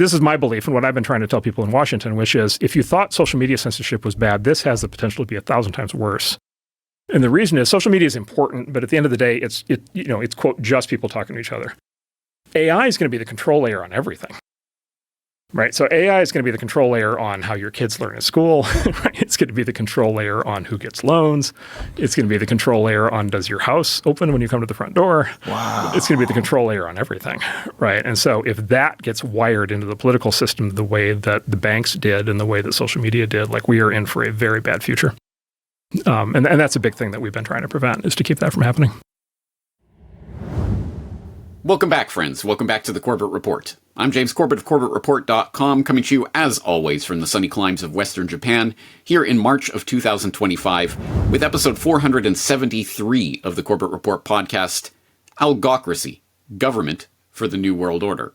this is my belief and what I've been trying to tell people in Washington, which is if you thought social media censorship was bad, this has the potential to be 1,000 times worse. And the reason is social media is important, but at the end of the day, it's quote, just people talking to each other. AI is going to be the control layer on everything. Right. So AI is going to be the control layer on how your kids learn at school. Right? It's going to be the control layer on who gets loans. It's going to be the control layer on does your house open when you come to the front door. Wow. It's going to be the control layer on everything. Right. And so if that gets wired into the political system the way that the banks did and the way that social media did, like we are in for a very bad future. And that's a big thing that we've been trying to prevent is to keep that from happening. Welcome back, friends. Welcome back to the Corbett Report. I'm James Corbett of CorbettReport.com, coming to you, as always, from the sunny climes of Western Japan, here in March of 2025, with episode 473 of the Corbett Report podcast, Algocracy, Government for the New World Order.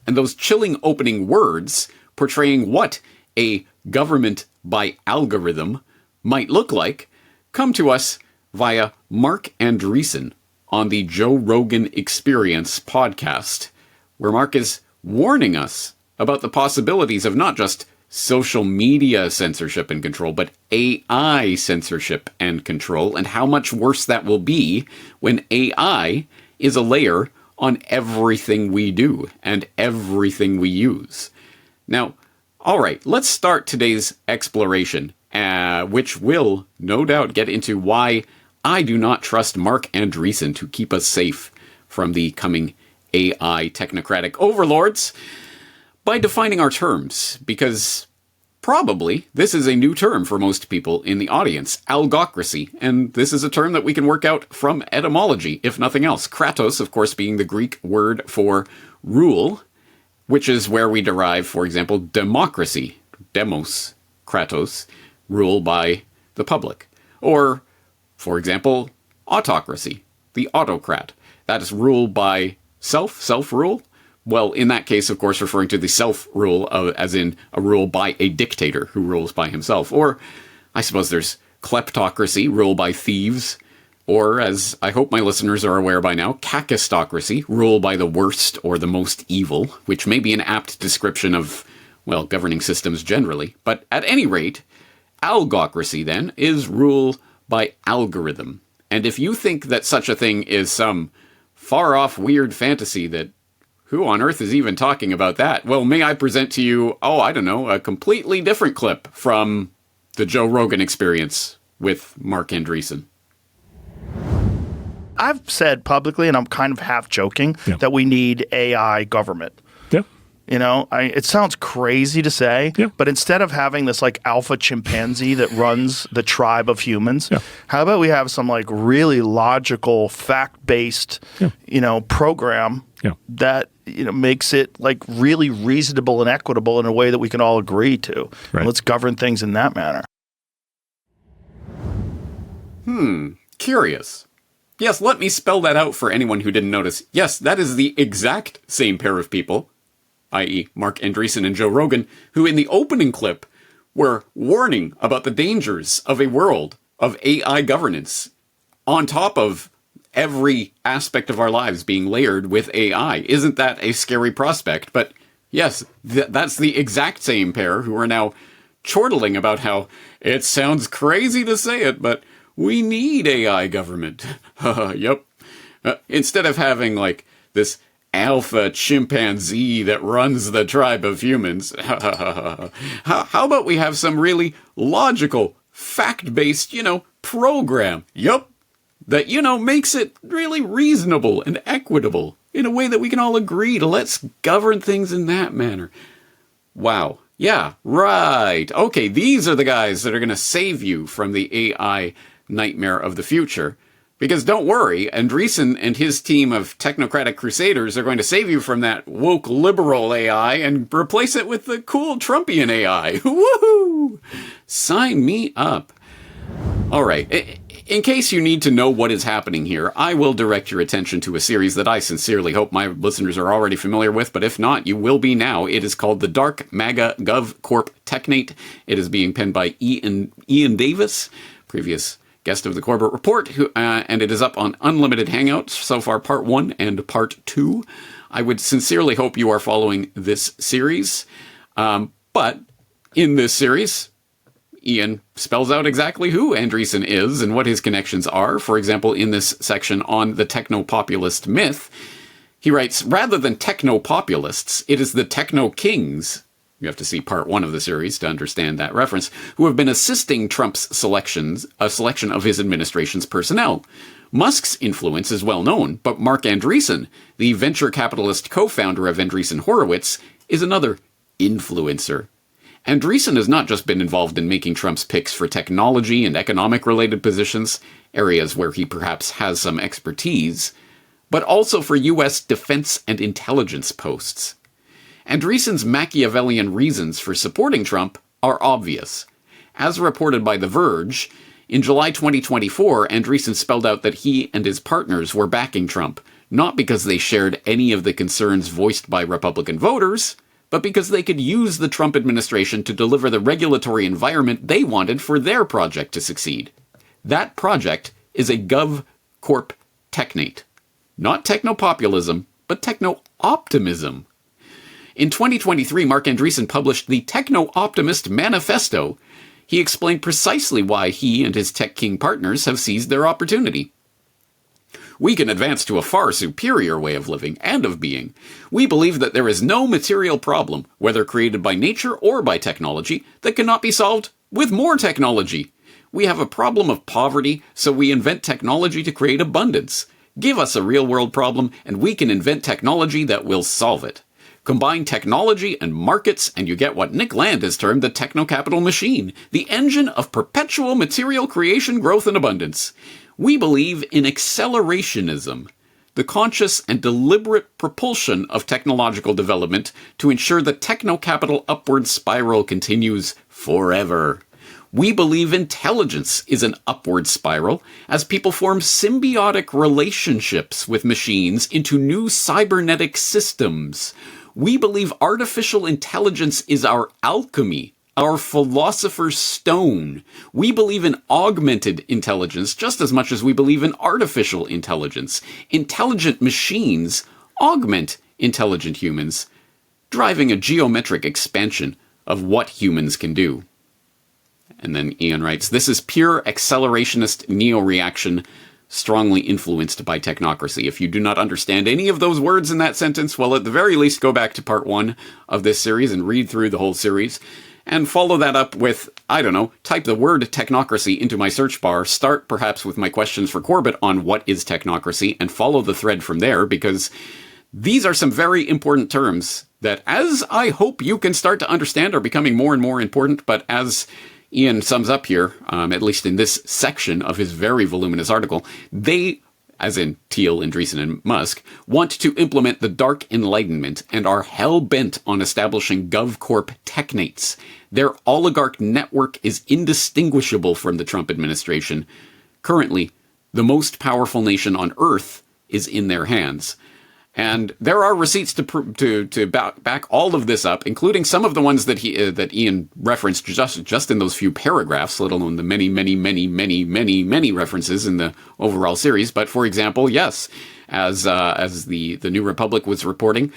And those chilling opening words portraying what a government by algorithm might look like come to us via Mark Andreessen on the Joe Rogan Experience podcast, where Mark is warning us about the possibilities of not just social media censorship and control, but AI censorship and control, and how much worse that will be when AI is a layer on everything we do and everything we use. Now, all right, let's start today's exploration, which will no doubt get into why I do not trust Mark Andreessen to keep us safe from the coming AI technocratic overlords by defining our terms, because probably this is a new term for most people in the audience, algocracy, and this is a term that we can work out from etymology, if nothing else. Kratos, of course, being the Greek word for rule, which is where we derive, for example, democracy, demos, Kratos, rule by the public, or for example, autocracy, the autocrat. That is rule by self-rule. Well, in that case, of course, referring to the self-rule as in a rule by a dictator who rules by himself. Or I suppose there's kleptocracy, rule by thieves. Or, as I hope my listeners are aware by now, kakistocracy, rule by the worst or the most evil, which may be an apt description of, well, governing systems generally. But at any rate, algocracy, then, is rule by algorithm. And if you think that such a thing is some far-off weird fantasy that who on earth is even talking about that, well, may I present to you, a completely different clip from the Joe Rogan Experience with Mark Andreessen. I've said publicly, and I'm kind of half joking, that we need AI government. Yeah. You know, it sounds crazy to say, but instead of having this like alpha chimpanzee that runs the tribe of humans, how about we have some like really logical, fact-based, program that makes it like really reasonable and equitable in a way that we can all agree to. Right. And let's govern things in that manner. Curious. Yes, let me spell that out for anyone who didn't notice. Yes, that is the exact same pair of people, i.e. Mark Andreessen and Joe Rogan, who in the opening clip were warning about the dangers of a world of AI governance on top of every aspect of our lives being layered with AI. Isn't that a scary prospect? But yes, that's the exact same pair who are now chortling about how it sounds crazy to say it, but we need AI government. Yep. Instead of having like this alpha chimpanzee that runs the tribe of humans. How about we have some really logical, fact-based, program? Yup. That, makes it really reasonable and equitable in a way that we can all agree to let's govern things in that manner. Wow. Yeah, right. Okay, these are the guys that are going to save you from the AI nightmare of the future. Because don't worry, Andreessen and his team of technocratic crusaders are going to save you from that woke liberal AI and replace it with the cool Trumpian AI. Woohoo! Sign me up. All right. In case you need to know what is happening here, I will direct your attention to a series that I sincerely hope my listeners are already familiar with, but if not, you will be now. It is called The Dark MAGA Gov Corp Technate. It is being penned by Ian Davis, previous guest of the Corbett Report, and it is up on Unlimited Hangouts, so far Part 1 and Part 2. I would sincerely hope you are following this series. But in this series, Ian spells out exactly who Andreessen is and what his connections are. For example, in this section on the techno-populist myth, he writes, rather than techno-populists, it is the techno-kings, you have to see part 1 of the series to understand that reference, who have been assisting Trump's selection of his administration's personnel. Musk's influence is well known, but Marc Andreessen, the venture capitalist co-founder of Andreessen Horowitz, is another influencer. Andreessen has not just been involved in making Trump's picks for technology and economic-related positions, areas where he perhaps has some expertise, but also for U.S. defense and intelligence posts. Andreessen's Machiavellian reasons for supporting Trump are obvious. As reported by The Verge, in July 2024, Andreessen spelled out that he and his partners were backing Trump, not because they shared any of the concerns voiced by Republican voters, but because they could use the Trump administration to deliver the regulatory environment they wanted for their project to succeed. That project is a GovCorp technate. Not technopopulism, but techno-optimism. In 2023, Marc Andreessen published the Techno-Optimist Manifesto. He explained precisely why he and his tech king partners have seized their opportunity. We can advance to a far superior way of living and of being. We believe that there is no material problem, whether created by nature or by technology, that cannot be solved with more technology. We have a problem of poverty, so we invent technology to create abundance. Give us a real-world problem, and we can invent technology that will solve it. Combine technology and markets, and you get what Nick Land has termed the techno-capital machine, the engine of perpetual material creation, growth, and abundance. We believe in accelerationism, the conscious and deliberate propulsion of technological development to ensure the techno-capital upward spiral continues forever. We believe intelligence is an upward spiral as people form symbiotic relationships with machines into new cybernetic systems. We believe artificial intelligence is our alchemy, our philosopher's stone. We believe in augmented intelligence just as much as we believe in artificial intelligence. Intelligent machines augment intelligent humans, driving a geometric expansion of what humans can do. And then Ian writes, this is pure accelerationist neo-reaction, strongly influenced by technocracy. If you do not understand any of those words in that sentence, well, at the very least, go back to part 1 of this series and read through the whole series. And follow that up with, I don't know, type the word technocracy into my search bar, start perhaps with my questions for Corbett on what is technocracy, and follow the thread from there, because these are some very important terms that, as I hope you can start to understand, are becoming more and more important, but as Ian sums up here, at least in this section of his very voluminous article, they, as in Thiel, Andreessen, and Musk, want to implement the Dark Enlightenment and are hell-bent on establishing GovCorp technates. Their oligarch network is indistinguishable from the Trump administration. Currently, the most powerful nation on Earth is in their hands. And there are receipts to back all of this up, including some of the ones that that Ian referenced just in those few paragraphs, let alone the many references in the overall series. But for example, yes, as the New Republic was reporting,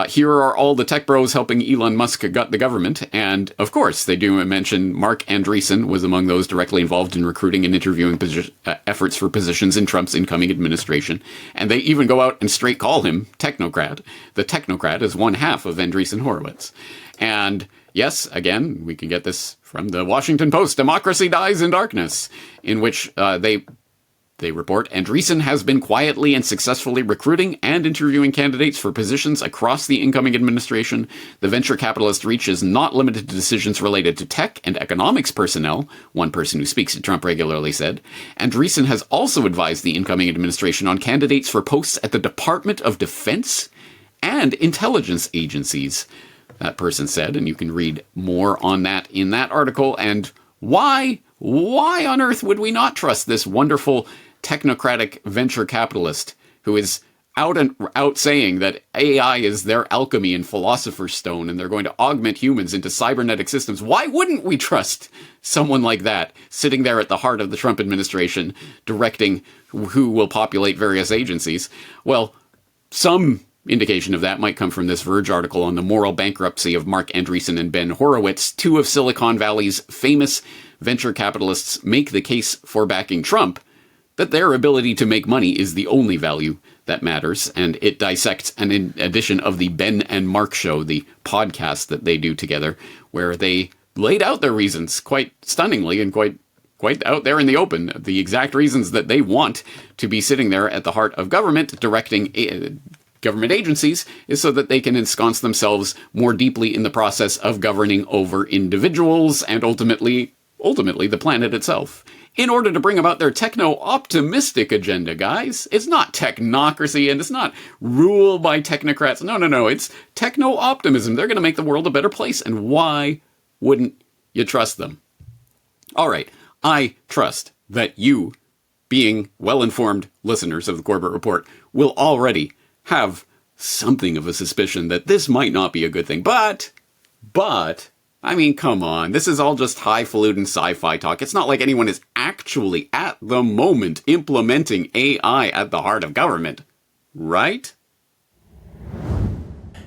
here are all the tech bros helping Elon Musk gut the government. And of course, they do mention Marc Andreessen was among those directly involved in recruiting and interviewing efforts for positions in Trump's incoming administration. And they even go out and straight call him technocrat. The technocrat is one half of Andreessen Horowitz. And yes, again, we can get this from the Washington Post, Democracy Dies in Darkness, in which they report, Andreessen has been quietly and successfully recruiting and interviewing candidates for positions across the incoming administration. The venture capitalist reach is not limited to decisions related to tech and economics personnel, one person who speaks to Trump regularly said. Andreessen has also advised the incoming administration on candidates for posts at the Department of Defense and intelligence agencies, that person said, and you can read more on that in that article. And why on earth would we not trust this wonderful technocratic venture capitalist who is out saying that AI is their alchemy and philosopher's stone and they're going to augment humans into cybernetic systems? Why wouldn't we trust someone like that sitting there at the heart of the Trump administration directing who will populate various agencies? Well, some Indication of that might come from this Verge article on the moral bankruptcy of Mark Andreessen and Ben Horowitz, two of Silicon Valley's famous venture capitalists, make the case for backing Trump, that their ability to make money is the only value that matters, and it dissects an edition of the Ben and Mark Show, the podcast that they do together, where they laid out their reasons quite stunningly and quite out there in the open, the exact reasons that they want to be sitting there at the heart of government, directing government agencies, is so that they can ensconce themselves more deeply in the process of governing over individuals and ultimately the planet itself. In order to bring about their techno-optimistic agenda, guys. It's not technocracy, and it's not rule by technocrats. No. It's techno-optimism. They're going to make the world a better place, and why wouldn't you trust them? All right. I trust that you, being well-informed listeners of the Corbett Report, will already have something of a suspicion that this might not be a good thing. But, I mean, come on. This is all just highfalutin sci-fi talk. It's not like anyone is actually, at the moment, implementing AI at the heart of government. Right?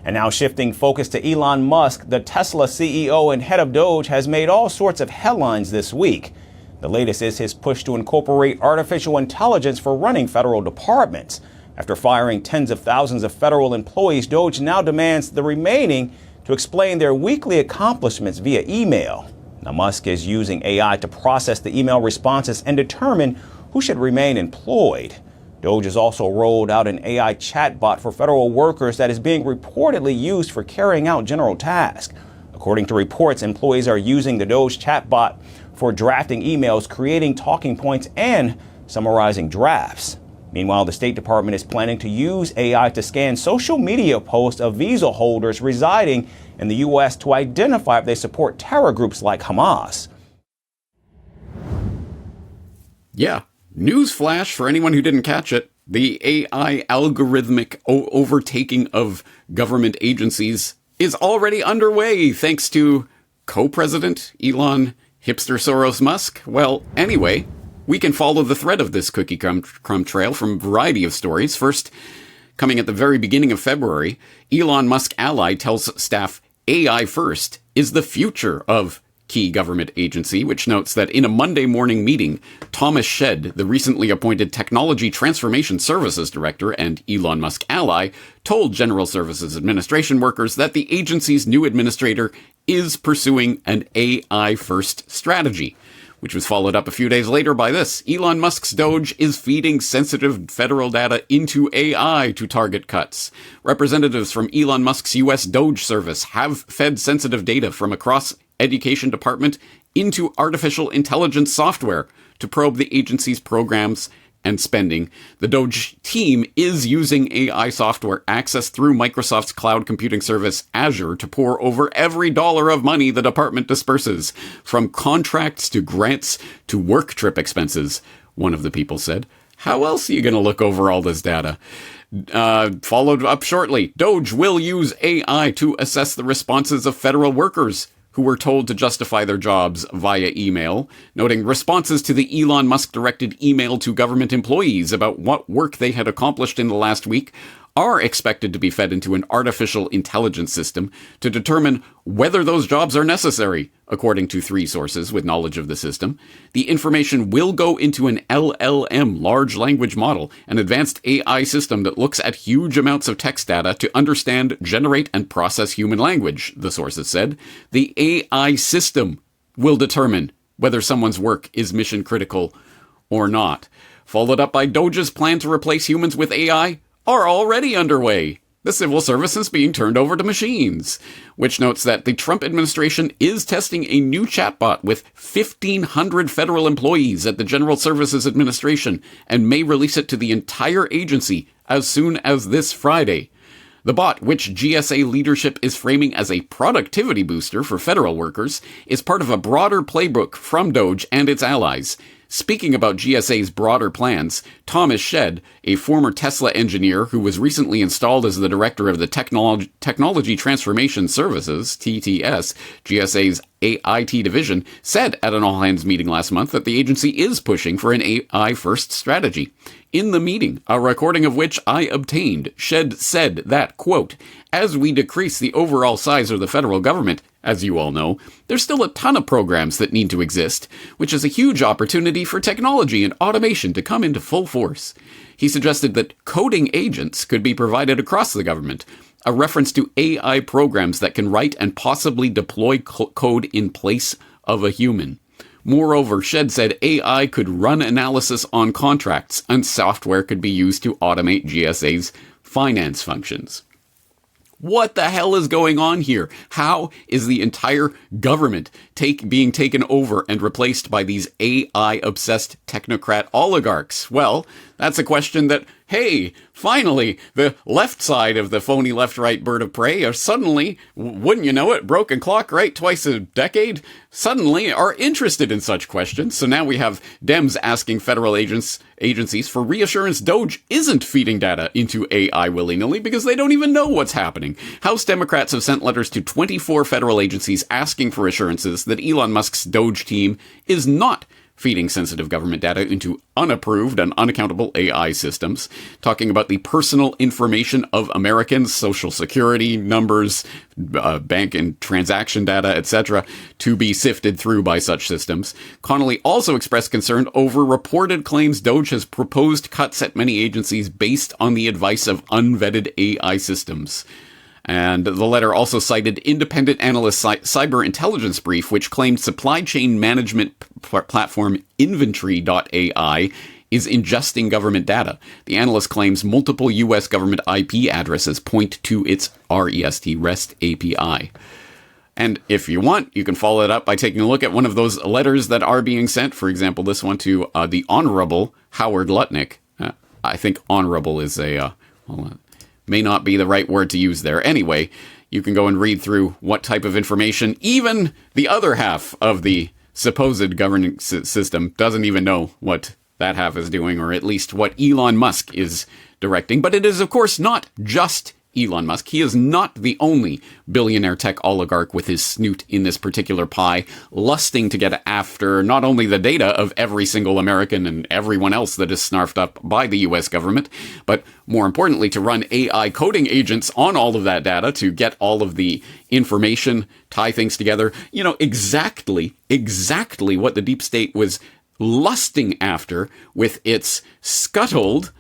And now shifting focus to Elon Musk, the Tesla CEO and head of Doge has made all sorts of headlines this week. The latest is his push to incorporate artificial intelligence for running federal departments. After firing tens of thousands of federal employees, Doge now demands the remaining to explain their weekly accomplishments via email. Now, Musk is using AI to process the email responses and determine who should remain employed. Doge has also rolled out an AI chatbot for federal workers that is being reportedly used for carrying out general tasks. According to reports, employees are using the Doge chatbot for drafting emails, creating talking points, and summarizing drafts. Meanwhile, the State Department is planning to use AI to scan social media posts of visa holders residing in the U.S. to identify if they support terror groups like Hamas. Yeah. Newsflash for anyone who didn't catch it. The AI algorithmic overtaking of government agencies is already underway thanks to co-president Elon Hipster Soros Musk. Well, anyway, we can follow the thread of this cookie crumb trail from a variety of stories. First, coming at the very beginning of February, Elon Musk ally tells staff AI first is the future of key government agency, which notes that in a Monday morning meeting, Thomas Shedd, the recently appointed Technology Transformation Services Director and Elon Musk ally, told General Services Administration workers that the agency's new administrator is pursuing an AI-first strategy, which was followed up a few days later by this. Elon Musk's Doge is feeding sensitive federal data into AI to target cuts. Representatives from Elon Musk's U.S. Doge service have fed sensitive data from across Education Department into artificial intelligence software to probe the agency's programs and spending. The Doge team is using AI software accessed through Microsoft's cloud computing service Azure to pour over every dollar of money the department disperses, from contracts to grants to work trip expenses, one of the people said. How else are you going to look over all this data? Followed up shortly, Doge will use AI to assess the responses of federal workers who were told to justify their jobs via email, noting responses to the Elon Musk-directed email to government employees about what work they had accomplished in the last week are expected to be fed into an artificial intelligence system to determine whether those jobs are necessary, according to 3 sources with knowledge of the system. The information will go into an LLM, large language model, an advanced AI system that looks at huge amounts of text data to understand, generate, and process human language, the sources said. The AI system will determine whether someone's work is mission critical or not. Followed up by Doge's plan to replace humans with AI are already underway. The civil service is being turned over to machines, which notes that the Trump administration is testing a new chatbot with 1,500 federal employees at the General Services Administration and may release it to the entire agency as soon as this Friday. The bot, which GSA leadership is framing as a productivity booster for federal workers, is part of a broader playbook from Doge and its allies. Speaking about GSA's broader plans, Thomas Shedd, a former Tesla engineer who was recently installed as the director of the Technology Transformation Services, TTS, GSA's AIT division, said at an all-hands meeting last month that the agency is pushing for an AI-first strategy. In the meeting, a recording of which I obtained, Shedd said that, quote, "As we decrease the overall size of the federal government, as you all know, there's still a ton of programs that need to exist, which is a huge opportunity for technology and automation to come into full force." He suggested that coding agents could be provided across the government, a reference to AI programs that can write and possibly deploy code in place of a human. Moreover, Shedd said AI could run analysis on contracts, and software could be used to automate GSA's finance functions. What the hell is going on here? How is the entire government being taken over and replaced by these AI-obsessed technocrat oligarchs? Well, that's a question that, hey, finally, the left side of the phony left-right bird of prey are suddenly, wouldn't you know it, broken clock, right, twice a decade, suddenly are interested in such questions. So now we have Dems asking federal agencies for reassurance Doge isn't feeding data into AI willy-nilly because they don't even know what's happening. House Democrats have sent letters to 24 federal agencies asking for assurances that Elon Musk's Doge team is not feeding sensitive government data into unapproved and unaccountable AI systems, talking about the personal information of Americans, social security numbers, bank and transaction data, etc., to be sifted through by such systems. Connolly also expressed concern over reported claims Doge has proposed cuts at many agencies based on the advice of unvetted AI systems. And the letter also cited independent analyst cyber intelligence brief, which claimed supply chain management platform Inventory.ai is ingesting government data. The analyst claims multiple U.S. government IP addresses point to its REST API. And if you want, you can follow it up by taking a look at one of those letters that are being sent. For example, this one to the Honorable Howard Lutnick. I think honorable is may not be the right word to use there. Anyway, you can go and read through what type of information even the other half of the supposed governance system doesn't even know what that half is doing, or at least what Elon Musk is directing. But it is, of course, not just Elon Musk. He is not the only billionaire tech oligarch with his snoot in this particular pie, lusting to get after not only the data of every single American and everyone else that is snarfed up by the US government, but more importantly, to run AI coding agents on all of that data to get all of the information, tie things together. You know, exactly what the deep state was lusting after with its scuttled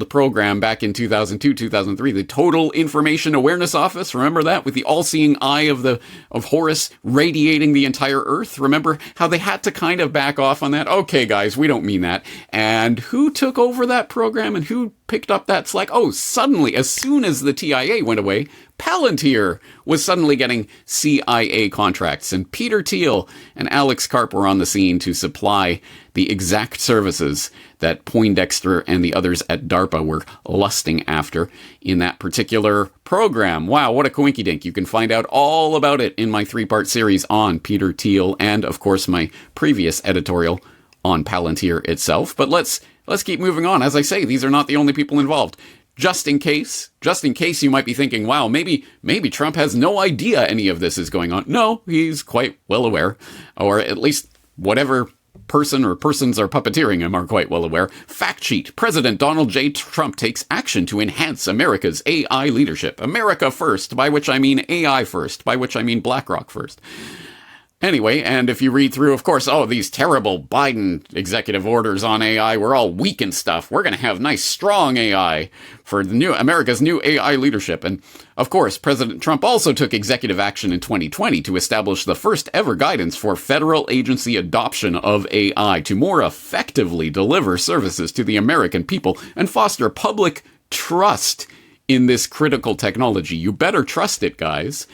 program back in 2002, 2003, the Total Information Awareness Office. Remember that, with the all-seeing eye of Horus radiating the entire Earth? Remember how they had to kind of back off on that? Okay, guys, we don't mean that. And who took over that program and who picked up that slack? Oh, suddenly, as soon as the TIA went away, Palantir was suddenly getting CIA contracts, and Peter Thiel and Alex Karp were on the scene to supply the exact services that Poindexter and the others at DARPA were lusting after in that particular program. Wow, what a coinkydink. You can find out all about it in my 3-part series on Peter Thiel and, of course, my previous editorial on Palantir itself. But let's keep moving on. As I say, these are not the only people involved. Just in case you might be thinking, wow, maybe Trump has no idea any of this is going on. No, he's quite well aware, or at least whatever person or persons are puppeteering him are quite well aware. Fact sheet: President Donald J. Trump takes action to enhance America's AI leadership. America first, by which I mean AI first, by which I mean BlackRock first. Anyway, and if you read through, of course, these terrible Biden executive orders on AI, we're all weak and stuff. We're going to have nice, strong AI for America's new AI leadership. And of course, President Trump also took executive action in 2020 to establish the first ever guidance for federal agency adoption of AI to more effectively deliver services to the American people and foster public trust in this critical technology. You better trust it, guys.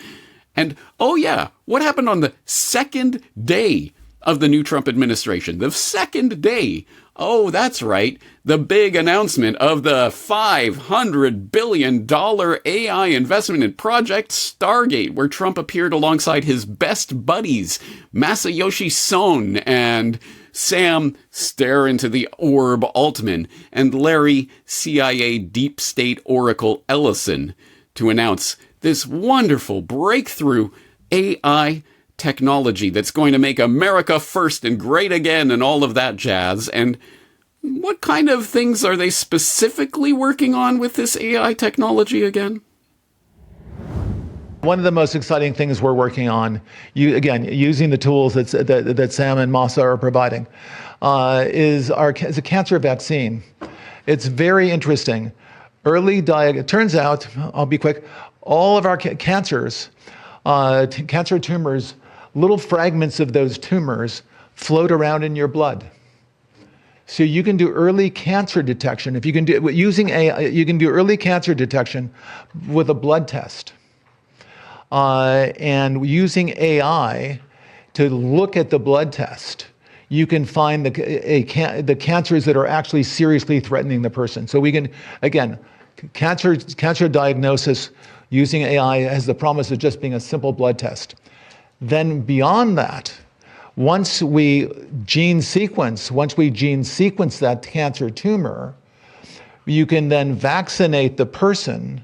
And, oh yeah, what happened on the second day of the new Trump administration. The second day. Oh, that's right. The big announcement of the $500 billion AI investment in Project Stargate, where Trump appeared alongside his best buddies, Masayoshi Son and Sam Stare into the Orb Altman, and Larry CIA Deep State Oracle Ellison, to announce this wonderful breakthrough AI technology that's going to make America first and great again and all of that jazz. And what kind of things are they specifically working on with this AI technology again? One of the most exciting things we're working on, using the tools that Sam and Masa are providing, is a cancer vaccine. It's very interesting. It turns out, I'll be quick, all of our cancers, cancer tumors, little fragments of those tumors float around in your blood. So you can do early cancer detection. If you can do using AI, you can do early cancer detection with a blood test. And using AI to look at the blood test, you can find the cancers that are actually seriously threatening the person. So we can, again, cancer diagnosis using AI has the promise of just being a simple blood test. Then beyond that, once we gene sequence that cancer tumor, you can then vaccinate the person,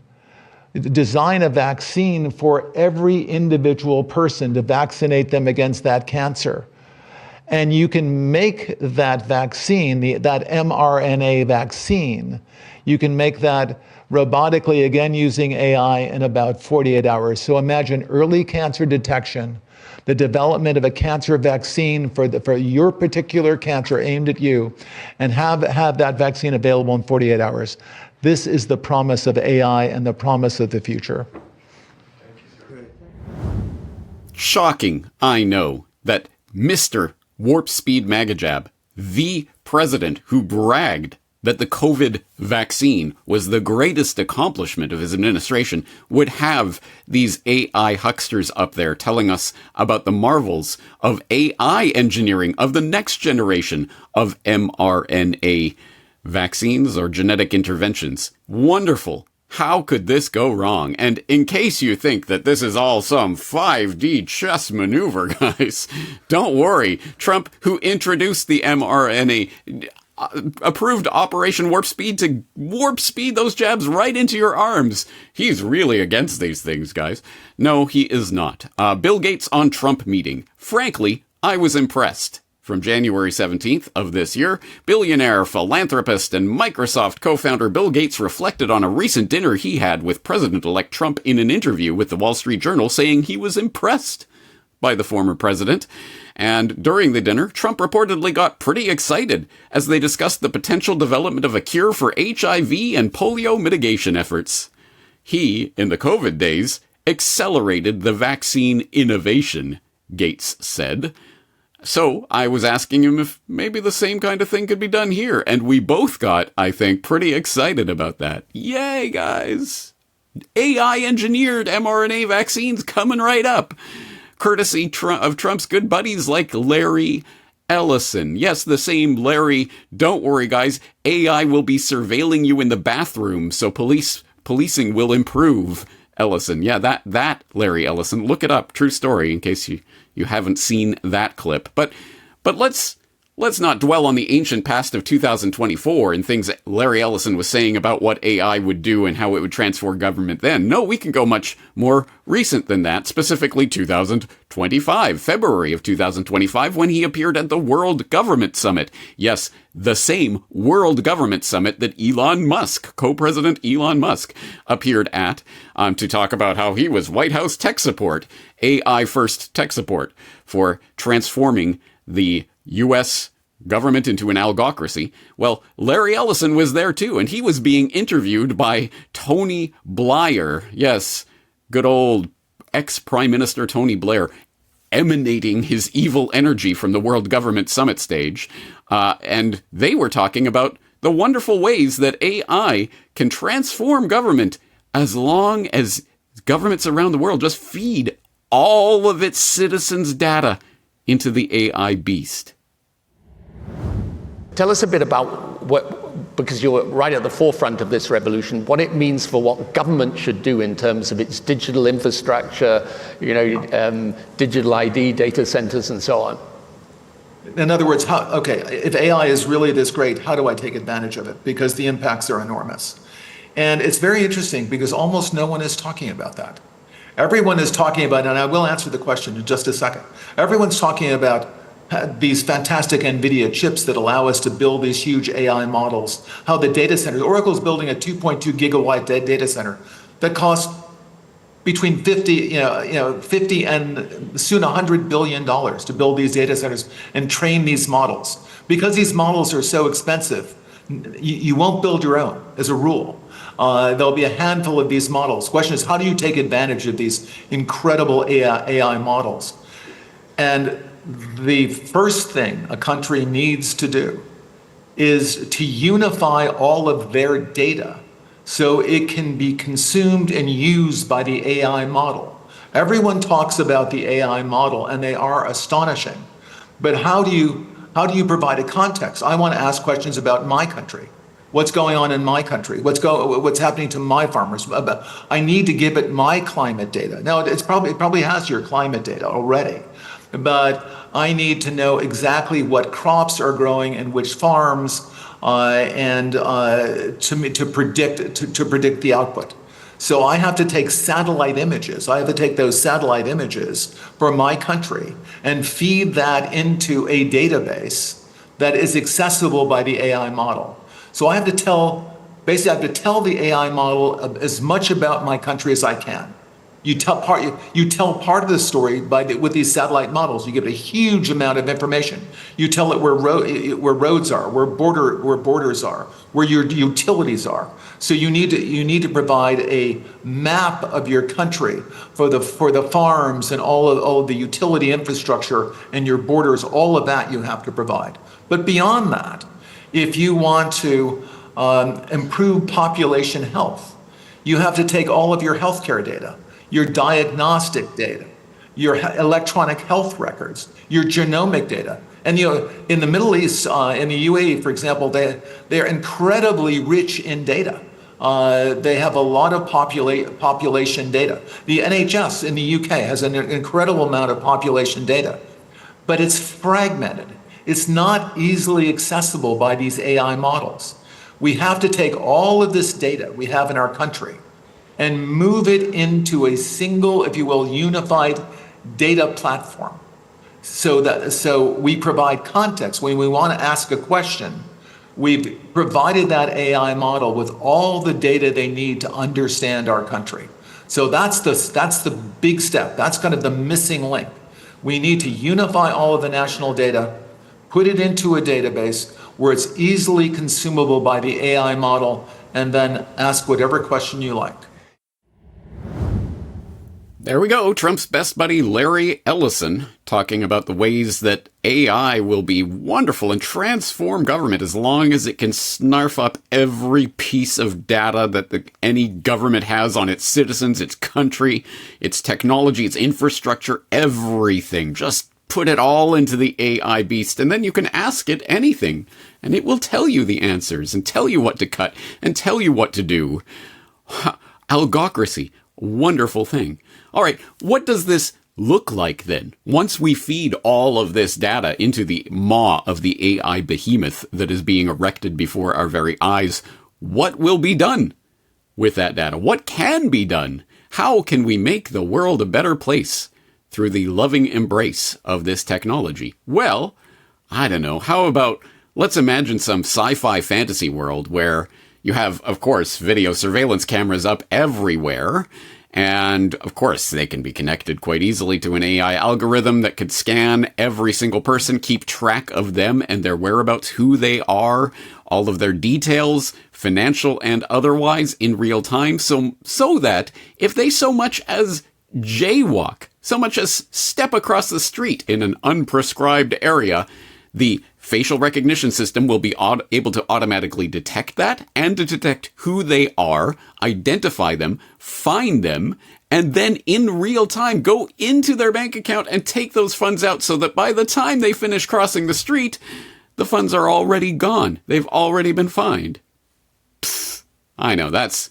design a vaccine for every individual person to vaccinate them against that cancer. And you can make that vaccine, that mRNA vaccine, you can make that robotically, again using AI, in about 48 hours. So imagine early cancer detection, the development of a cancer vaccine for your particular cancer aimed at you, and have that vaccine available in 48 hours. This is the promise of AI and the promise of the future. Shocking, I know, that Mr. Warp Speed Magajab, the president who bragged that the COVID vaccine was the greatest accomplishment of his administration, would have these AI hucksters up there telling us about the marvels of AI engineering, of the next generation of mRNA vaccines or genetic interventions. Wonderful. How could this go wrong? And in case you think that this is all some 5D chess maneuver, guys, don't worry. Trump, who introduced the mRNA, approved Operation Warp Speed to warp speed those jabs right into your arms. He's really against these things, guys. No, he is not. Bill Gates on Trump meeting. Frankly, I was impressed. From January 17th of this year, billionaire, philanthropist, and Microsoft co-founder Bill Gates reflected on a recent dinner he had with President-elect Trump in an interview with the Wall Street Journal, saying he was impressed by the former president. And during the dinner, Trump reportedly got pretty excited as they discussed the potential development of a cure for HIV and polio mitigation efforts. He, in the COVID days, accelerated the vaccine innovation, Gates said. So I was asking him if maybe the same kind of thing could be done here, and we both got, I think, pretty excited about that. Yay, guys! AI-engineered mRNA vaccines coming right up, courtesy of Trump's good buddies like Larry Ellison. Yes, the same Larry. Don't worry, guys. AI will be surveilling you in the bathroom, so policing will improve. Ellison. Yeah, that Larry Ellison. Look it up. True story, in case you haven't seen that clip. But let's not dwell on the ancient past of 2024 and things that Larry Ellison was saying about what AI would do and how it would transform government then. No, we can go much more recent than that, specifically 2025, February of 2025, when he appeared at the World Government Summit. Yes, the same World Government Summit that Elon Musk, co-president Elon Musk, appeared at to talk about how he was White House tech support, AI first tech support for transforming the U.S. government into an algocracy. Well, Larry Ellison was there too, and he was being interviewed by Tony Blair. Yes, good old ex-Prime Minister Tony Blair, emanating his evil energy from the World Government Summit stage. And they were talking about the wonderful ways that AI can transform government as long as governments around the world just feed all of its citizens' data into the AI beast. Tell us a bit about what, because you're right at the forefront of this revolution, what it means for what government should do in terms of its digital infrastructure, digital ID, data centers, and so on. In other words, if AI is really this great, how do I take advantage of it? Because the impacts are enormous. And it's very interesting because almost no one is talking about that. Everyone is talking about, and I will answer the question in just a second. Everyone's talking about these fantastic NVIDIA chips that allow us to build these huge AI models, how the data centers, Oracle's building a 2.2 gigawatt data center that costs between 50 and soon $100 billion to build these data centers and train these models. Because these models are so expensive, you won't build your own as a rule. There'll be a handful of these models. The question is, how do you take advantage of these incredible AI models? And the first thing a country needs to do is to unify all of their data so it can be consumed and used by the AI model. Everyone talks about the AI model, and they are astonishing. But how do you provide a context? I want to ask questions about my country. What's going on in my country? What's happening to my farmers? I need to give it my climate data. Now, it probably has your climate data already, but I need to know exactly what crops are growing in which farms, and to predict the output. So I have to take satellite images. I have to take those satellite images for my country and feed that into a database that is accessible by the AI model. So I have to tell the AI model as much about my country as I can. You tell part of the story with these satellite models. You give it a huge amount of information. You tell it where roads are, where borders are, where your utilities are. So you need to provide a map of your country for the farms and all of the utility infrastructure and your borders. All of that you have to provide. But beyond that, if you want to improve population health, you have to take all of your healthcare data, your diagnostic data, your electronic health records, your genomic data. And in the Middle East, in the UAE, for example, they're incredibly rich in data. They have a lot of population data. The NHS in the UK has an incredible amount of population data, but it's fragmented. It's not easily accessible by these AI models. We have to take all of this data we have in our country and move it into a single, if you will, unified data platform. So we provide context. When we want to ask a question, we've provided that AI model with all the data they need to understand our country. So that's the big step. That's kind of the missing link. We need to unify all of the national data, put it into a database where it's easily consumable by the AI model, and then ask whatever question you like. There we go. Trump's best buddy, Larry Ellison, talking about the ways that AI will be wonderful and transform government as long as it can snarf up every piece of data that any government has on its citizens, its country, its technology, its infrastructure, everything. Just put it all into the AI beast, and then you can ask it anything, and it will tell you the answers and tell you what to cut and tell you what to do. Algocracy. Wonderful thing. All right, what does this look like then? Once we feed all of this data into the maw of the AI behemoth that is being erected before our very eyes, what will be done with that data? What can be done? How can we make the world a better place through the loving embrace of this technology? Well, I don't know. How about, let's imagine some sci-fi fantasy world where you have, of course, video surveillance cameras up everywhere. And, of course, they can be connected quite easily to an AI algorithm that could scan every single person, keep track of them and their whereabouts, who they are, all of their details, financial and otherwise, in real time. So that if they so much as jaywalk, so much as step across the street in an unprescribed area, the facial recognition system will be able to automatically detect that and to detect who they are, identify them, find them, and then in real time go into their bank account and take those funds out so that by the time they finish crossing the street, the funds are already gone. They've already been fined. Psst, I know, that's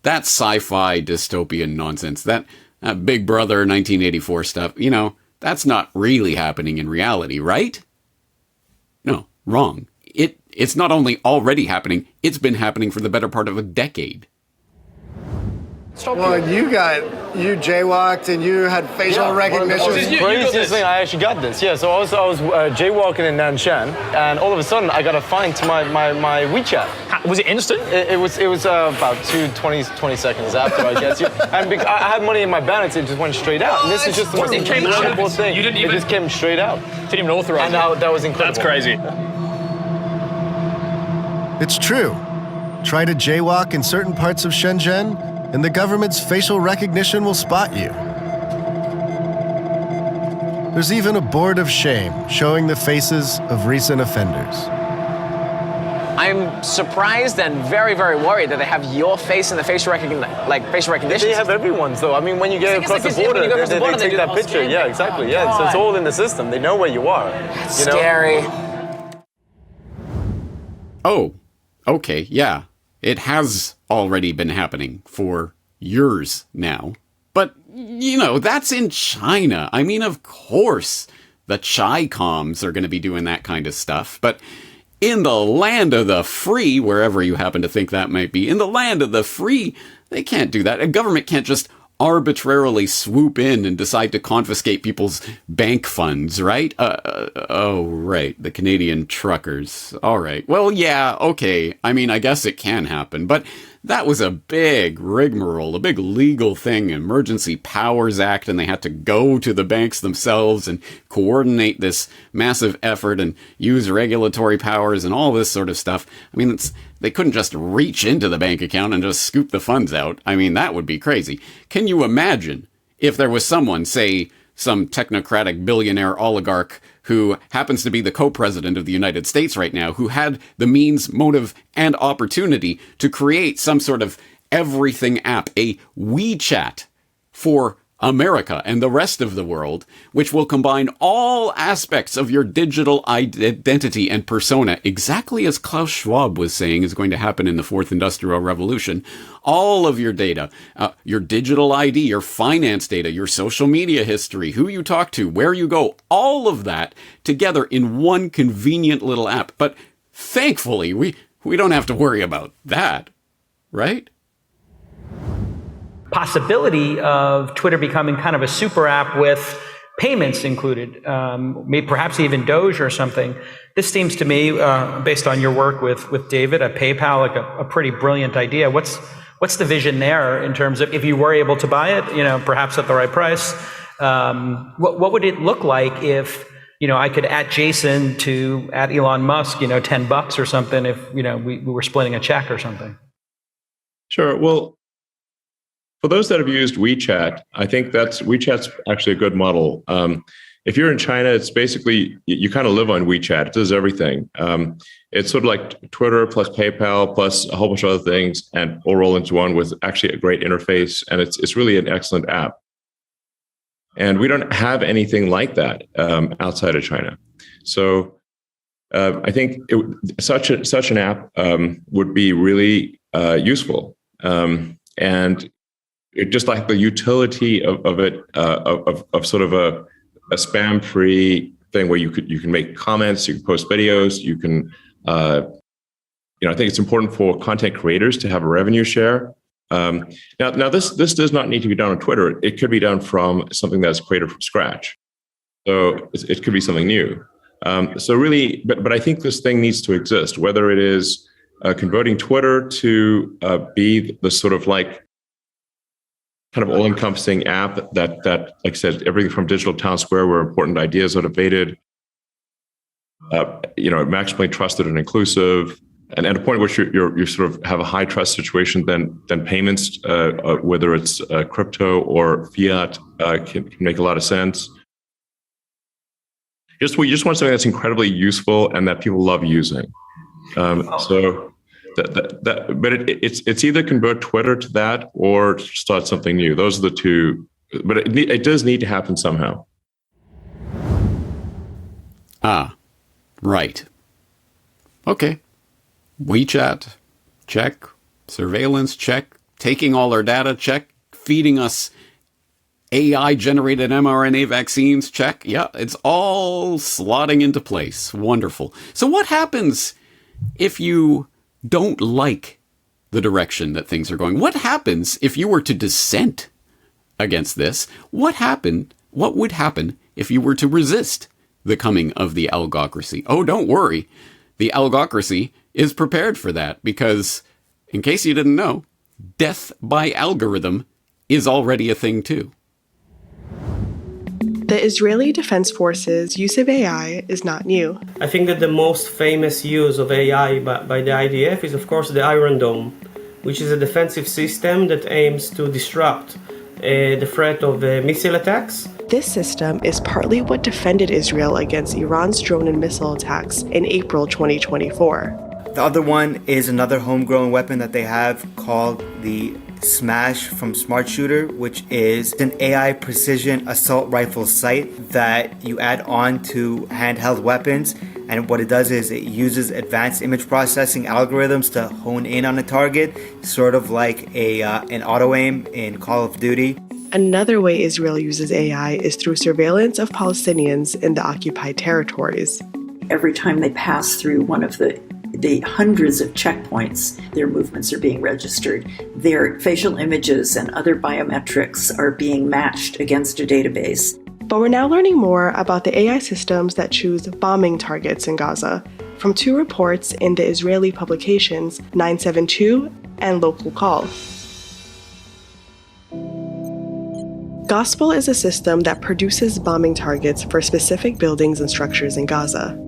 sci-fi dystopian nonsense. That Big Brother 1984 stuff, that's not really happening in reality, right? No, wrong. It's not only already happening, it's been happening for the better part of a decade. Well, you jaywalked and you had facial recognition. This is the craziest thing. I actually got this. Yeah, so I was jaywalking in Nanshan, and all of a sudden I got a fine to my WeChat. Was it instant? It was about 20 seconds after, I guess. And I had money in my balance, it just went straight out. And this is just the most incredible thing. It just came straight out. Didn't even authorize it. And that was incredible. That's crazy. It's true. Try to jaywalk in certain parts of Shenzhen, and the government's facial recognition will spot you. There's even a board of shame showing the faces of recent offenders. I'm surprised and very, very worried that they have your face in the facial recognition. They have everyone's, though. I mean, when you get across the border, they take that picture. Yeah, exactly. Yeah, so it's all in the system. They know where you are. Scary. Oh, okay, yeah. It has already been happening for years now. But, that's in China. I mean, of course, the Chi-coms are going to be doing that kind of stuff. But in the land of the free, wherever you happen to think that might be, in the land of the free, they can't do that. A government can't just arbitrarily swoop in and decide to confiscate people's bank funds, right? Right. The Canadian truckers. All right. Well, yeah, okay. I mean, I guess it can happen, but that was a big rigmarole, a big legal thing, Emergency Powers Act, and they had to go to the banks themselves and coordinate this massive effort and use regulatory powers and all this sort of stuff. I mean, they couldn't just reach into the bank account and just scoop the funds out. I mean, that would be crazy. Can you imagine if there was someone, say, some technocratic billionaire oligarch who happens to be the co-president of the United States right now, who had the means, motive, and opportunity to create some sort of everything app, a WeChat for America and the rest of the world, which will combine all aspects of your digital identity and persona, exactly as Klaus Schwab was saying is going to happen in the Fourth Industrial Revolution. All of your data, your digital ID, your finance data, your social media history, who you talk to, where you go, all of that together in one convenient little app. But thankfully, we don't have to worry about that, right? Possibility of Twitter becoming kind of a super app with payments included, maybe perhaps even Doge or something. This seems to me, based on your work with David at PayPal, like a pretty brilliant idea. What's the vision there in terms of if you were able to buy it, perhaps at the right price? What would it look like if I could at Jason to at Elon Musk, $10 or something if we were splitting a check or something? Sure. Well, for those that have used WeChat, I think WeChat's actually a good model. If you're in China, it's basically, you kind of live on WeChat. It does everything. It's sort of like Twitter plus PayPal plus a whole bunch of other things and all roll into one with actually a great interface. And it's really an excellent app. And we don't have anything like that outside of China. So I think such an app would be really useful. And it just like the utility of it, of sort of a spam-free thing where you can make comments, you can post videos, you can, I think it's important for content creators to have a revenue share. Now this does not need to be done on Twitter. It could be done from something that's created from scratch. So it could be something new. So really, but I think this thing needs to exist, whether it is converting Twitter to be the sort of like kind of all-encompassing app that, like I said, everything from digital town square where important ideas are debated, maximally trusted and inclusive, and at a point where you sort of have a high trust situation, then payments, whether it's crypto or fiat, can make a lot of sense. We just want something that's incredibly useful and that people love using. So But it's either convert Twitter to that or start something new. Those are the two. But it does need to happen somehow. Ah, right. Okay. WeChat, check. Surveillance, check. Taking all our data, check. Feeding us AI-generated mRNA vaccines, check. Yeah, it's all slotting into place. Wonderful. So what happens if you don't like the direction that things are going? What happens if you were to dissent against this? What would happen if you were to resist the coming of the Algocracy? Oh, don't worry. The Algocracy is prepared for that because, in case you didn't know, death by algorithm is already a thing too. The Israeli Defense Forces' use of AI is not new. I think that the most famous use of AI by the IDF is, of course, the Iron Dome, which is a defensive system that aims to disrupt the threat of missile attacks. This system is partly what defended Israel against Iran's drone and missile attacks in April 2024. The other one is another homegrown weapon that they have called the Smash from Smart Shooter, which is an AI precision assault rifle sight that you add on to handheld weapons. And what it does is it uses advanced image processing algorithms to hone in on a target, sort of like an auto aim in Call of Duty. Another way Israel uses AI is through surveillance of Palestinians in the occupied territories. Every time they pass through one of the hundreds of checkpoints, their movements are being registered. Their facial images and other biometrics are being matched against a database. But we're now learning more about the AI systems that choose bombing targets in Gaza from two reports in the Israeli publications 972 and Local Call. Gospel is a system that produces bombing targets for specific buildings and structures in Gaza.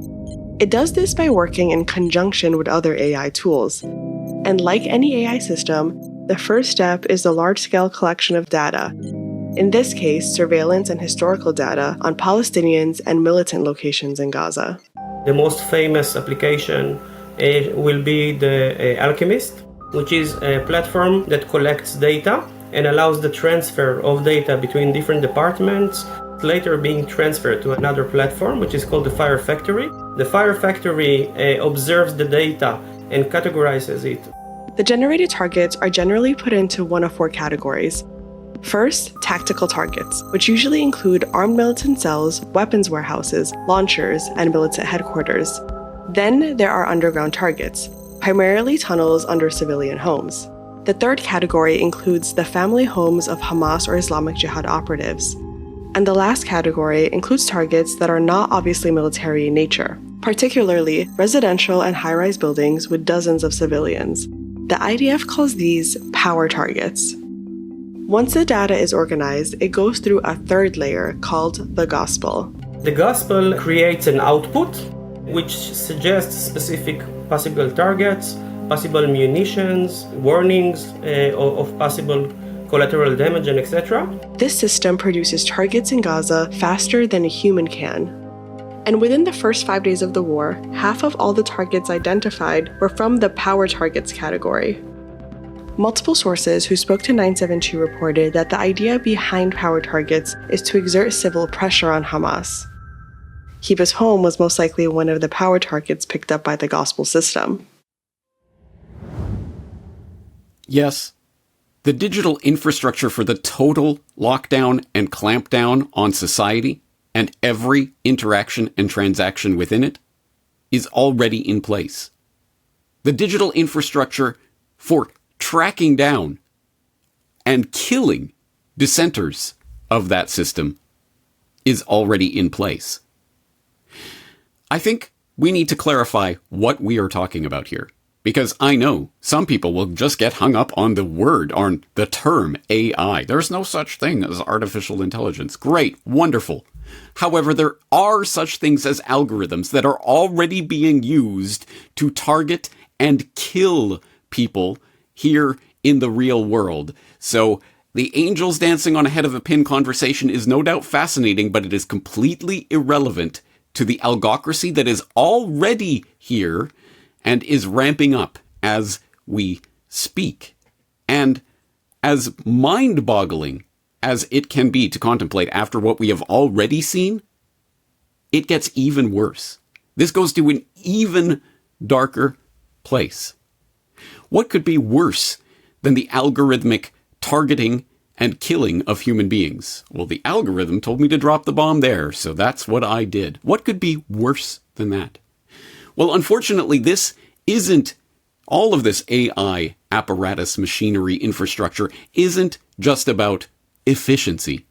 It does this by working in conjunction with other AI tools. And like any AI system, the first step is the large-scale collection of data. In this case, surveillance and historical data on Palestinians and militant locations in Gaza. The most famous application will be the Alchemist, which is a platform that collects data and allows the transfer of data between different departments, later being transferred to another platform, which is called the Fire Factory. The Fire Factory observes the data and categorizes it. The generated targets are generally put into one of four categories. First, tactical targets, which usually include armed militant cells, weapons warehouses, launchers, and militant headquarters. Then there are underground targets, primarily tunnels under civilian homes. The third category includes the family homes of Hamas or Islamic Jihad operatives. And the last category includes targets that are not obviously military in nature, particularly residential and high-rise buildings with dozens of civilians. The IDF calls these power targets. Once the data is organized, it goes through a third layer called the Gospel. The Gospel creates an output which suggests specific possible targets, possible munitions, warnings of possible collateral damage, and etc. This system produces targets in Gaza faster than a human can. And within the first 5 days of the war, half of all the targets identified were from the power targets category. Multiple sources who spoke to 972 reported that the idea behind power targets is to exert civil pressure on Hamas. Hiba's home was most likely one of the power targets picked up by the Gospel system. Yes. The digital infrastructure for the total lockdown and clampdown on society and every interaction and transaction within it is already in place. The digital infrastructure for tracking down and killing dissenters of that system is already in place. I think we need to clarify what we are talking about here. Because I know some people will just get hung up on the word, on the term AI. There's no such thing as artificial intelligence. Great, wonderful. However, there are such things as algorithms that are already being used to target and kill people here in the real world. So the angels dancing on a head of a pin conversation is no doubt fascinating, but it is completely irrelevant to the algocracy that is already here and is ramping up as we speak. And as mind-boggling as it can be to contemplate after what we have already seen, it gets even worse. This goes to an even darker place. What could be worse than the algorithmic targeting and killing of human beings? Well, the algorithm told me to drop the bomb there, so that's what I did. What could be worse than that? Well, unfortunately, all of this AI apparatus, machinery, infrastructure isn't just about efficiency.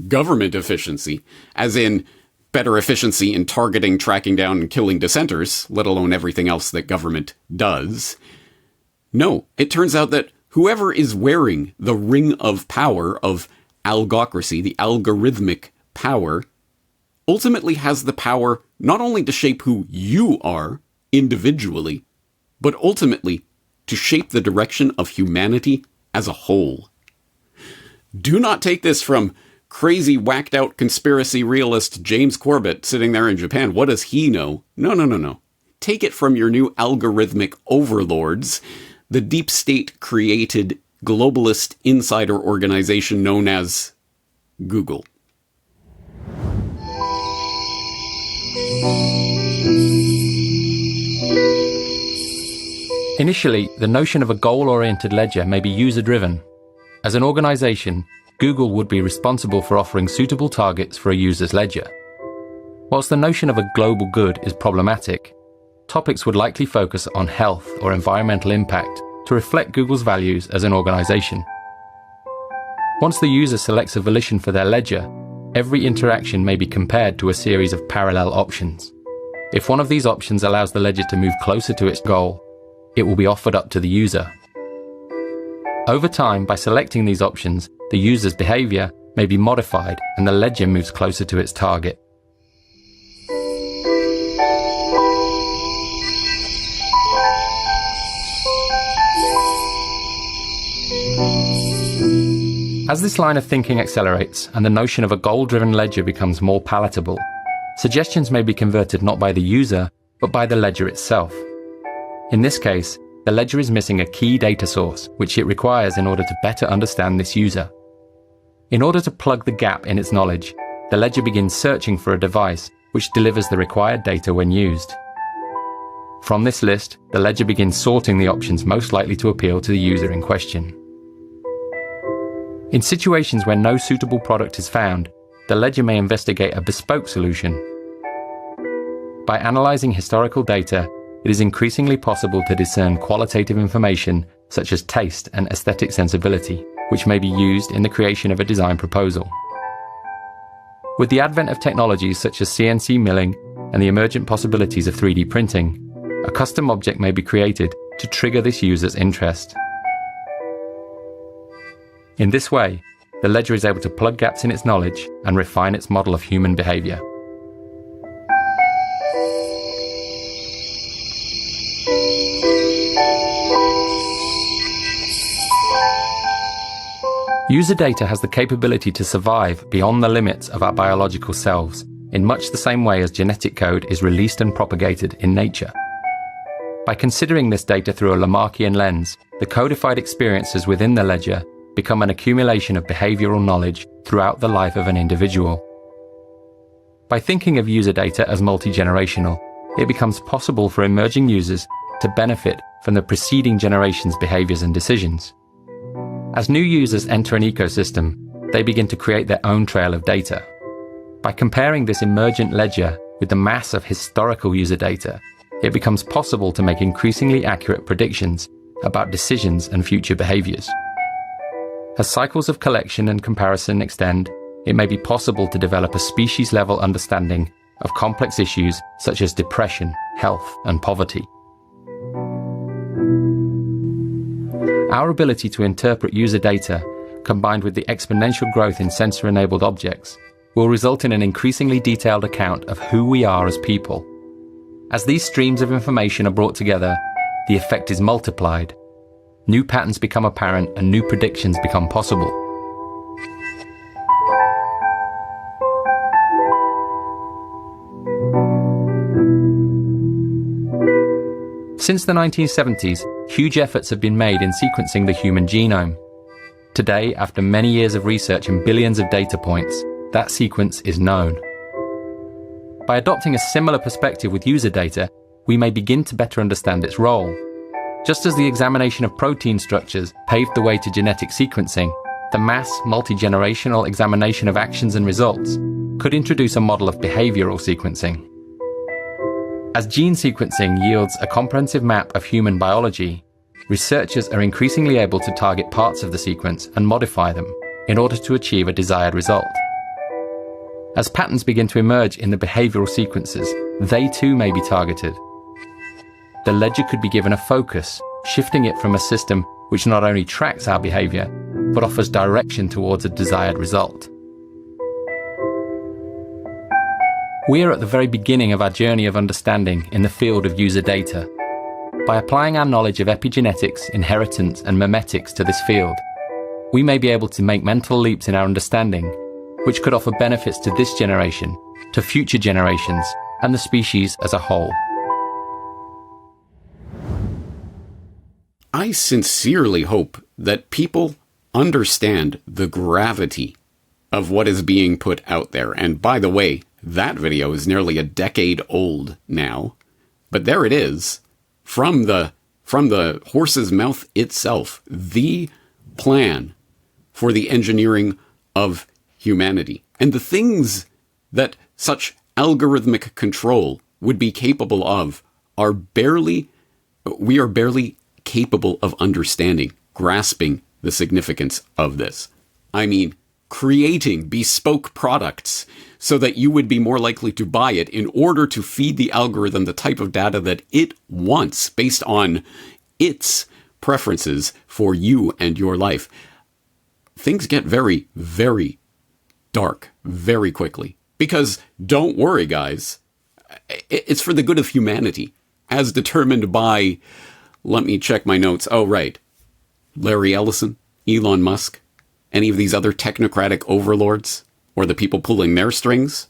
Government efficiency, as in better efficiency in targeting, tracking down, and killing dissenters, let alone everything else that government does. No, it turns out that whoever is wearing the ring of power of algocracy, the algorithmic power, ultimately has the power not only to shape who you are individually, but ultimately to shape the direction of humanity as a whole. Do not take this from crazy, whacked out conspiracy realist James Corbett sitting there in Japan. What does he know? No. Take it from your new algorithmic overlords, the deep state created globalist insider organization known as Google. Initially, the notion of a goal-oriented ledger may be user-driven. As an organization, Google would be responsible for offering suitable targets for a user's ledger. Whilst the notion of a global good is problematic, topics would likely focus on health or environmental impact to reflect Google's values as an organization. Once the user selects a volition for their ledger, every interaction may be compared to a series of parallel options. If one of these options allows the ledger to move closer to its goal, it will be offered up to the user. Over time, by selecting these options, the user's behavior may be modified and the ledger moves closer to its target. As this line of thinking accelerates and the notion of a goal-driven ledger becomes more palatable, suggestions may be converted not by the user, but by the ledger itself. In this case, the ledger is missing a key data source, which it requires in order to better understand this user. In order to plug the gap in its knowledge, the ledger begins searching for a device which delivers the required data when used. From this list, the ledger begins sorting the options most likely to appeal to the user in question. In situations where no suitable product is found, the ledger may investigate a bespoke solution. By analyzing historical data, it is increasingly possible to discern qualitative information such as taste and aesthetic sensibility, which may be used in the creation of a design proposal. With the advent of technologies such as CNC milling and the emergent possibilities of 3D printing, a custom object may be created to trigger this user's interest. In this way, the ledger is able to plug gaps in its knowledge and refine its model of human behavior. User data has the capability to survive beyond the limits of our biological selves, in much the same way as genetic code is released and propagated in nature. By considering this data through a Lamarckian lens, the codified experiences within the ledger become an accumulation of behavioral knowledge throughout the life of an individual. By thinking of user data as multi-generational, it becomes possible for emerging users to benefit from the preceding generation's behaviors and decisions. As new users enter an ecosystem, they begin to create their own trail of data. By comparing this emergent ledger with the mass of historical user data, it becomes possible to make increasingly accurate predictions about decisions and future behaviors. As cycles of collection and comparison extend, it may be possible to develop a species-level understanding of complex issues such as depression, health, and poverty. Our ability to interpret user data, combined with the exponential growth in sensor-enabled objects, will result in an increasingly detailed account of who we are as people. As these streams of information are brought together, the effect is multiplied. New patterns become apparent and new predictions become possible. Since the 1970s, huge efforts have been made in sequencing the human genome. Today, after many years of research and billions of data points, that sequence is known. By adopting a similar perspective with user data, we may begin to better understand its role. Just as the examination of protein structures paved the way to genetic sequencing, the mass, multi-generational examination of actions and results could introduce a model of behavioral sequencing. As gene sequencing yields a comprehensive map of human biology, researchers are increasingly able to target parts of the sequence and modify them in order to achieve a desired result. As patterns begin to emerge in the behavioral sequences, they too may be targeted. The ledger could be given a focus, shifting it from a system which not only tracks our behavior, but offers direction towards a desired result. We are at the very beginning of our journey of understanding in the field of user data. By applying our knowledge of epigenetics, inheritance, and memetics to this field, we may be able to make mental leaps in our understanding, which could offer benefits to this generation, to future generations, and the species as a whole. I sincerely hope that people understand the gravity of what is being put out there. And by the way, that video is nearly a decade old now, but there it is, from the horse's mouth itself, the plan for the engineering of humanity. And the things that such algorithmic control would be capable of we are barely capable of understanding, grasping the significance of this. I mean, creating bespoke products so that you would be more likely to buy it in order to feed the algorithm the type of data that it wants based on its preferences for you and your life. Things get very, very dark very quickly. Because don't worry, guys, it's for the good of humanity, as determined by, let me check my notes. Oh, right. Larry Ellison, Elon Musk, any of these other technocratic overlords, or the people pulling their strings.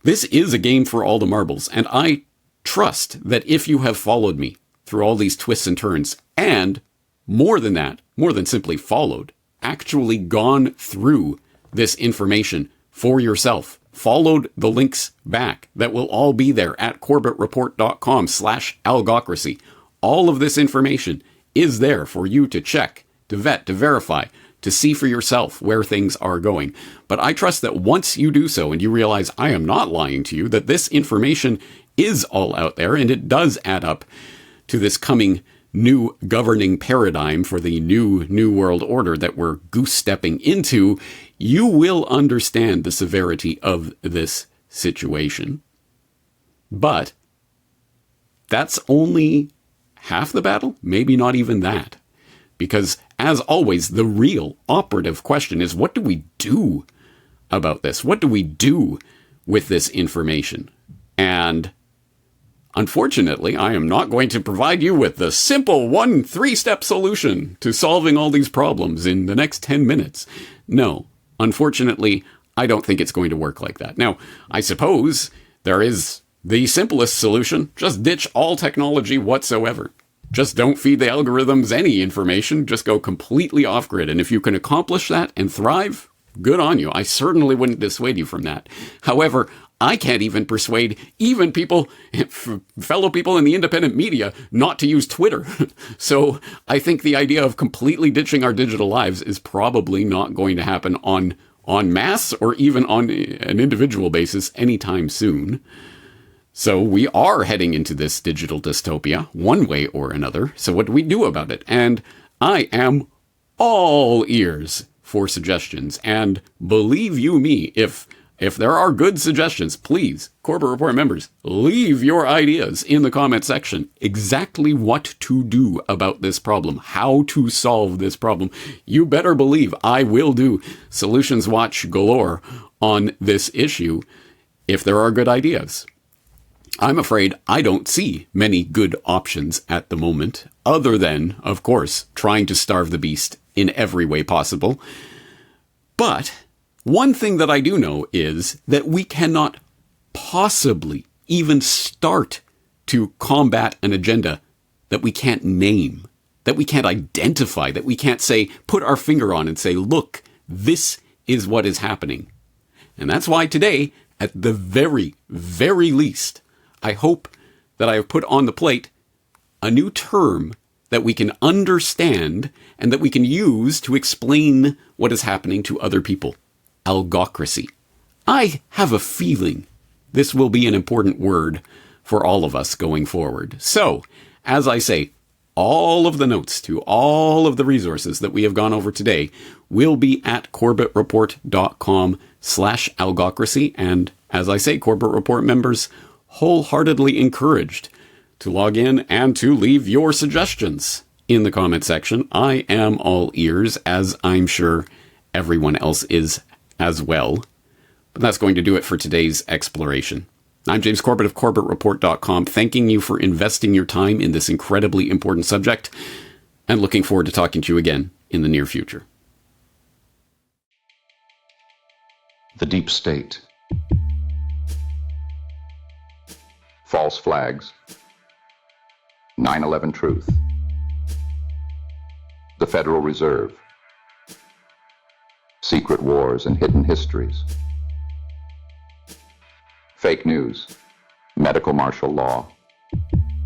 This is a game for all the marbles, and I trust that if you have followed me through all these twists and turns, and more than that, more than simply followed, actually gone through this information for yourself, followed the links back that will all be there at corbettreport.com/algocracy. All of this information is there for you to check, to vet, to verify, to see for yourself where things are going. But I trust that once you do so and you realize I am not lying to you, that this information is all out there and it does add up to this coming new governing paradigm for the new world order that we're goose-stepping into, you will understand the severity of this situation. But that's only half the battle, maybe not even that. Because, as always, the real operative question is, what do we do about this? What do we do with this information? And unfortunately, I am not going to provide you with the simple 3-step solution to solving all these problems in the next 10 minutes. No, unfortunately, I don't think it's going to work like that. Now, I suppose there is the simplest solution. Just ditch all technology whatsoever. Just don't feed the algorithms any information. Just go completely off-grid. And if you can accomplish that and thrive, good on you. I certainly wouldn't dissuade you from that. However, I can't even persuade even people, fellow people in the independent media, not to use Twitter. So I think the idea of completely ditching our digital lives is probably not going to happen en masse or even on an individual basis anytime soon. So we are heading into this digital dystopia one way or another. So what do we do about it? And I am all ears for suggestions. And believe you me, if there are good suggestions, please, Corbett Report members, leave your ideas in the comment section. Exactly what to do about this problem, how to solve this problem. You better believe I will do Solutions Watch galore on this issue if there are good ideas. I'm afraid I don't see many good options at the moment, other than, of course, trying to starve the beast in every way possible. But one thing that I do know is that we cannot possibly even start to combat an agenda that we can't name, that we can't identify, that we can't say, put our finger on and say, look, this is what is happening. And that's why today, at the very, very least, I hope that I have put on the plate a new term that we can understand and that we can use to explain what is happening to other people. Algocracy. I have a feeling this will be an important word for all of us going forward. So, as I say, all of the notes to all of the resources that we have gone over today will be at corbettreport.com/algocracy. And as I say, Corbett Report members wholeheartedly encouraged to log in and to leave your suggestions in the comment section. I am all ears, as I'm sure everyone else is as well. But that's going to do it for today's exploration. I'm James Corbett of CorbettReport.com, thanking you for investing your time in this incredibly important subject, and looking forward to talking to you again in the near future. The Deep State. False flags. 9/11 truth. The Federal Reserve. Secret wars and hidden histories. Fake news. Medical martial law.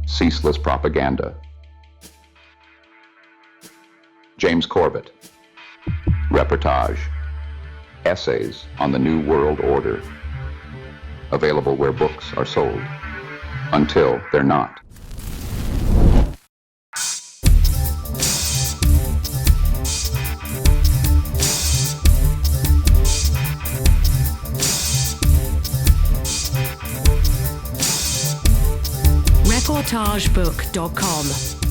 Ceaseless propaganda. James Corbett. Reportage. Essays on the New World Order. Available where books are sold. Until they're not. Reportagebook.com